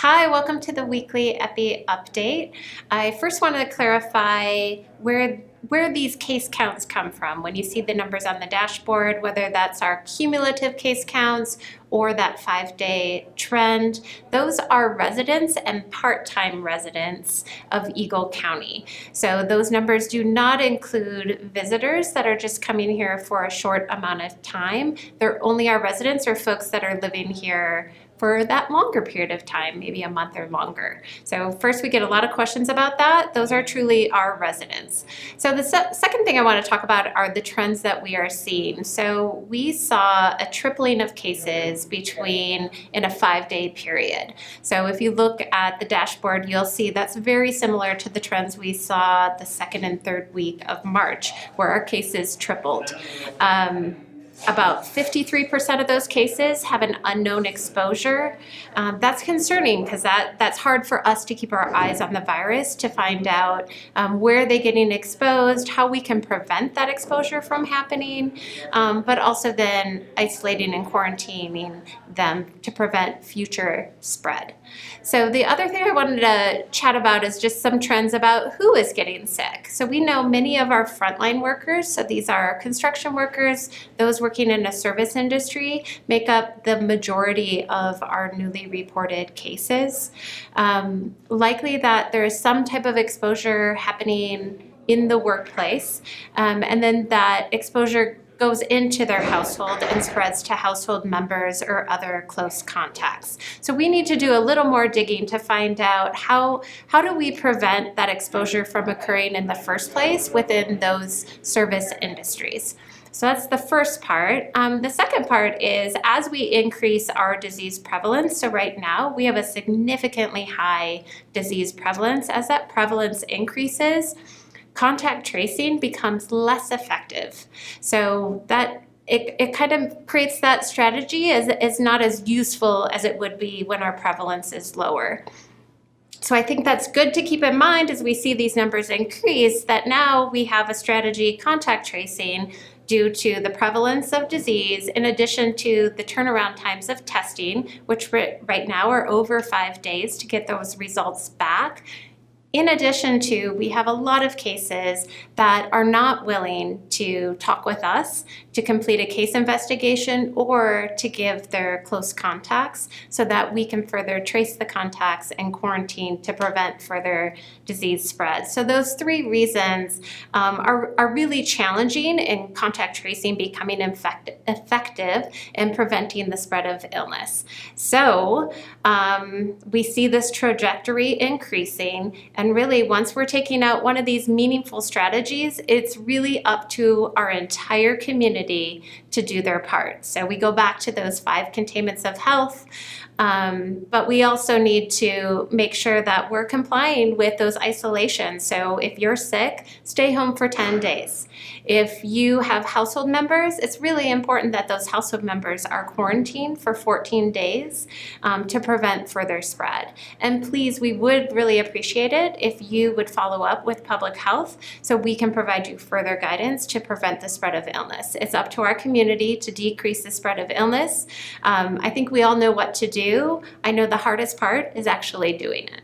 Hi, welcome to the weekly Epi update. I first want to clarify where these case counts come from. When you see the numbers on the dashboard, whether that's our cumulative case counts or that 5-day trend, those are residents and part-time residents of Eagle County. So those numbers do not include visitors that are just coming here for a short amount of time. They're only our residents or folks that are living here for that longer period of time, maybe a month or longer. So first, we get a lot of questions about that. Those are truly our residents. So the second thing I want to talk about are the trends that we are seeing. So we saw a tripling of cases in a 5-day period. So if you look at the dashboard, you'll see that's very similar to the trends we saw the second and third week of March, where our cases tripled. About 53% of those cases have an unknown exposure. That's concerning because that's hard for us to keep our eyes on the virus to find out where they're getting exposed, how we can prevent that exposure from happening, but also then isolating and quarantining them to prevent future spread. So the other thing I wanted to chat about is just some trends about who is getting sick. So we know many of our frontline workers, so these are construction workers, those working in a service industry, make up the majority of our newly reported cases. Likely that there is some type of exposure happening in the workplace, and then that exposure goes into their household and spreads to household members or other close contacts. So we need to do a little more digging to find out how do we prevent that exposure from occurring in the first place within those service industries. So that's the first part. The second part is as we increase our disease prevalence, so right now we have a significantly high disease prevalence. As that prevalence increases, contact tracing becomes less effective. So that it kind of creates that strategy as not as useful as it would be when our prevalence is lower. So I think that's good to keep in mind as we see these numbers increase, that now we have a strategy, contact tracing, due to the prevalence of disease, in addition to the turnaround times of testing, which right now are over 5 days to get those results back. In addition to, we have a lot of cases that are not willing to talk with us to complete a case investigation or to give their close contacts so that we can further trace the contacts and quarantine to prevent further disease spread. So those 3 reasons are really challenging in contact tracing becoming effective in preventing the spread of illness. So we see this trajectory increasing. And really, once we're taking out one of these meaningful strategies, it's really up to our entire community to do their part. So we go back to those 5 containments of health, but we also need to make sure that we're complying with those isolations. So if you're sick, stay home for 10 days. If you have household members, it's really important that those household members are quarantined for 14 days to prevent further spread. And please, we would really appreciate it if you would follow up with public health so we can provide you further guidance to prevent the spread of illness. It's up to our community to decrease the spread of illness. I think we all know what to do. I know the hardest part is actually doing it.